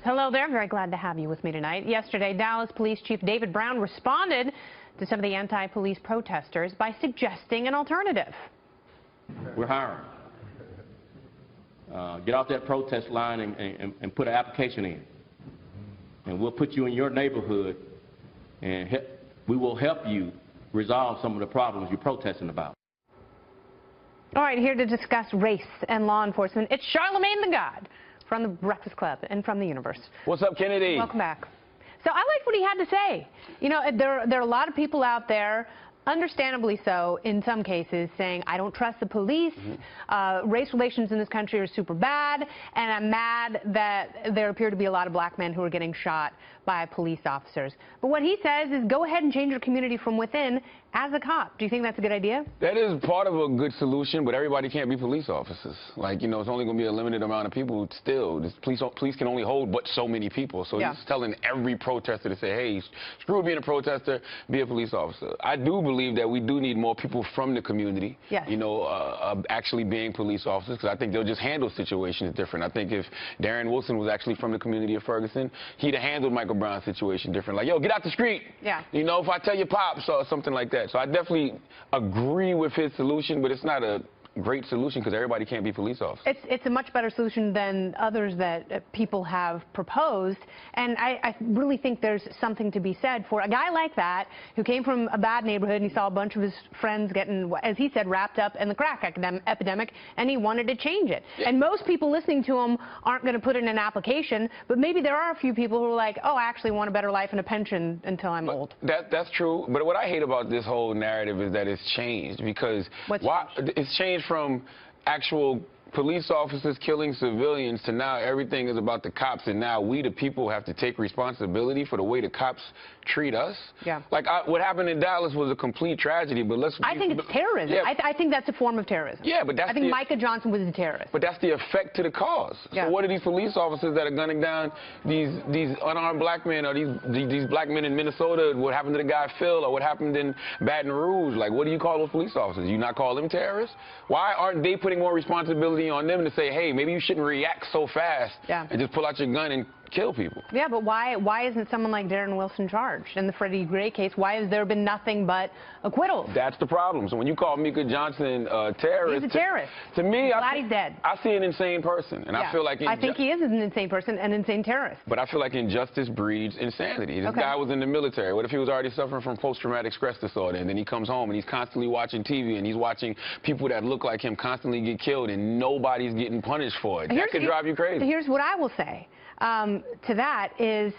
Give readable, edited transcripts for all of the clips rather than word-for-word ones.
Hello there. Very glad to have you with me tonight. Yesterday, Dallas Police Chief David Brown responded to some of the anti-police protesters by suggesting an alternative. We're hiring. Get off that protest line and put an application in. And we'll put you in your neighborhood and we will help you resolve some of the problems you're protesting about. All right, here to discuss race and law enforcement, it's Charlamagne Tha God from the Breakfast Club and from the universe. What's up, Kennedy? Welcome back. So I liked what he had to say. You know, there are a lot of people out there, understandably so, in some cases, saying, I don't trust the police, race relations in this country are super bad, and I'm mad that there appear to be a lot of black men who are getting shot by police officers. But what he says is go ahead and change your community from within as a cop. Do you think that's a good idea? That is part of a good solution, but everybody can't be police officers. Like, you know, it's only going to be a limited amount of people still. Police can only hold but so many people. So he's telling every protester to say, hey, screw being a protester, be a police officer. I do believe that we do need more people from the community, you know, actually being police officers, because I think they'll just handle situations different. I think if Darren Wilson was actually from the community of Ferguson, he'd have handled Michael Brown's situation different. Like, yo, get out the street. You know, if I tell your pops or something like that. So I definitely agree with his solution, but it's not a great solution because everybody can't be police officers. It's a much better solution than others that people have proposed, and I really think there's something to be said for a guy like that who came from a bad neighborhood and he saw a bunch of his friends getting, as he said, wrapped up in the crack epidemic, and he wanted to change it. And most people listening to him aren't going to put in an application, but maybe there are a few people who are like, oh, I actually want a better life and a pension until I'm old. That's true, but what I hate about this whole narrative is that it's changed because it's changed from actual police officers killing civilians to now everything is about the cops, and now we the people have to take responsibility for the way the cops treat us. Like what happened in Dallas was a complete tragedy, but I think it's terrorism. I think that's a form of terrorism. But I think Micah Johnson was a terrorist. But that's the effect to the cause. So what are these police officers that are gunning down these unarmed black men, or these black men in Minnesota? What happened to the guy Phil, or what happened in Baton Rouge? Like, what do you call those police officers? You not call them terrorists? Why aren't they putting more responsibility on them to say, hey, maybe you shouldn't react so fast and just pull out your gun and kill people? But why isn't someone like Darren Wilson charged? In the Freddie Gray case, why has there been nothing but acquittals? That's the problem. So when you call Micah Johnson a terrorist, he's a terrorist. To me, I'm glad he's dead. I see an insane person, and I feel like I think he is an insane person, an insane terrorist. But I feel like injustice breeds insanity. This guy was in the military. What if he was already suffering from post-traumatic stress disorder, and then he comes home and he's constantly watching TV and he's watching people that look like him constantly get killed, and nobody's getting punished for it? That could drive you crazy. Here's what I will say to that is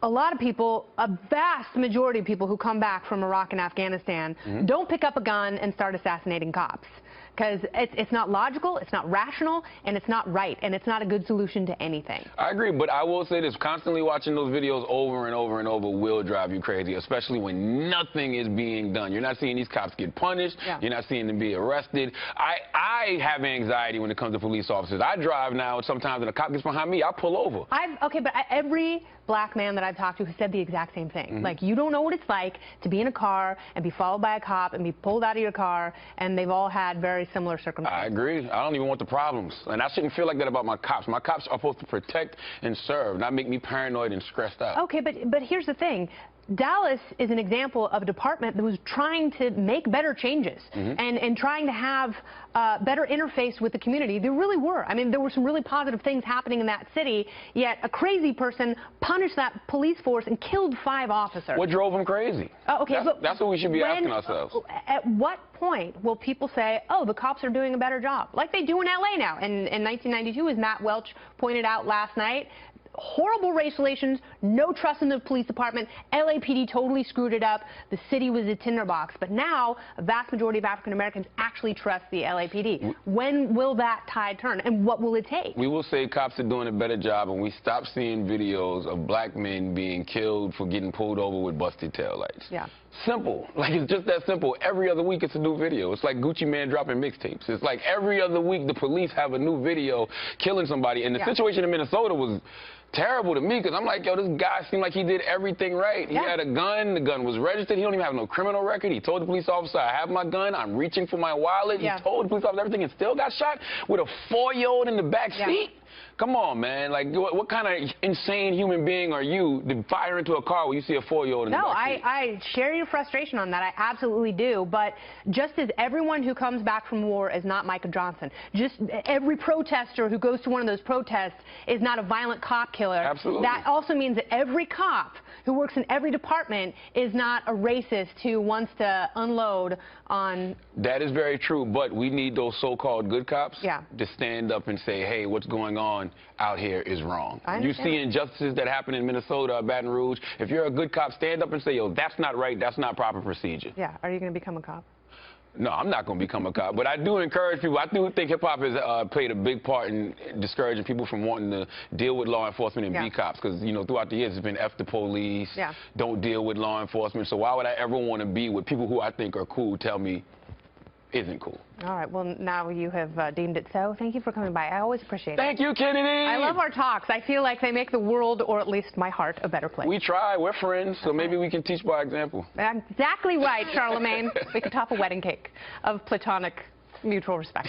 a lot of people, a vast majority of people who come back from Iraq and Afghanistan don't pick up a gun and start assassinating cops. Because it's not logical, it's not rational, and it's not right, and it's not a good solution to anything. I agree, but I will say this, constantly watching those videos over and over and over will drive you crazy, especially when nothing is being done. You're not seeing these cops get punished, you're not seeing them be arrested. I have anxiety when it comes to police officers. I drive now, sometimes when a cop gets behind me, I pull over. But every black man that I've talked to has said the exact same thing. Like, you don't know what it's like to be in a car and be followed by a cop and be pulled out of your car, and they've all had very similar circumstances. I agree. I don't even want the problems. And I shouldn't feel like that about my cops. My cops are supposed to protect and serve, not make me paranoid and stressed out. Okay, but here's the thing. Dallas is an example of a department that was trying to make better changes and trying to have better interface with the community. There really were. I mean, there were some really positive things happening in that city, yet a crazy person punished that police force and killed 5 officers. What drove him crazy? That's what we should be asking ourselves. At what point will people say, oh, the cops are doing a better job? Like they do in L.A. now. In 1992, as Matt Welch pointed out last night, horrible race relations, no trust in the police department, LAPD totally screwed it up, the city was a tinderbox. But now, a vast majority of African Americans actually trust the LAPD. When will that tide turn, and what will it take? We will say cops are doing a better job when we stop seeing videos of black men being killed for getting pulled over with busted taillights. Simple. Like, it's just that simple. Every other week it's a new video. It's like Gucci Mane dropping mixtapes. It's like every other week the police have a new video killing somebody. And the situation in Minnesota was terrible to me because I'm like, yo, this guy seemed like he did everything right. He had a gun. The gun was registered. He don't even have no criminal record. He told the police officer, I have my gun. I'm reaching for my wallet. He told the police officer everything and still got shot with a 4-year-old in the back seat. Come on, man. Like, what kind of insane human being are you to fire into a car when you see a 4-year-old in the back seat? I share your frustration on that. I absolutely do. But just as everyone who comes back from war is not Micah Johnson, just every protester who goes to one of those protests is not a violent cop killer. Absolutely. That also means that every cop who works in every department is not a racist who wants to unload on... That is very true, but we need those so-called good cops to stand up and say, hey, what's going on out here is wrong. You understand. see injustices that happen in Minnesota or Baton Rouge. If you're a good cop, stand up and say, yo, that's not right, that's not proper procedure. Yeah, are you going to become a cop? No, I'm not going to become a cop, but I do encourage people. I do think hip-hop has played a big part in discouraging people from wanting to deal with law enforcement and be cops, because, you know, throughout the years it's been F the police, don't deal with law enforcement. So why would I ever want to be with people who I think are cool tell me isn't cool? All right, well, now you have deemed it so. Thank you for coming by. I always appreciate it. Thank you, Kennedy. I love our talks. I feel like they make the world, or at least my heart, a better place. We try. We're friends, so maybe we can teach by example. Exactly right, Charlamagne. We could top a wedding cake of platonic mutual respect.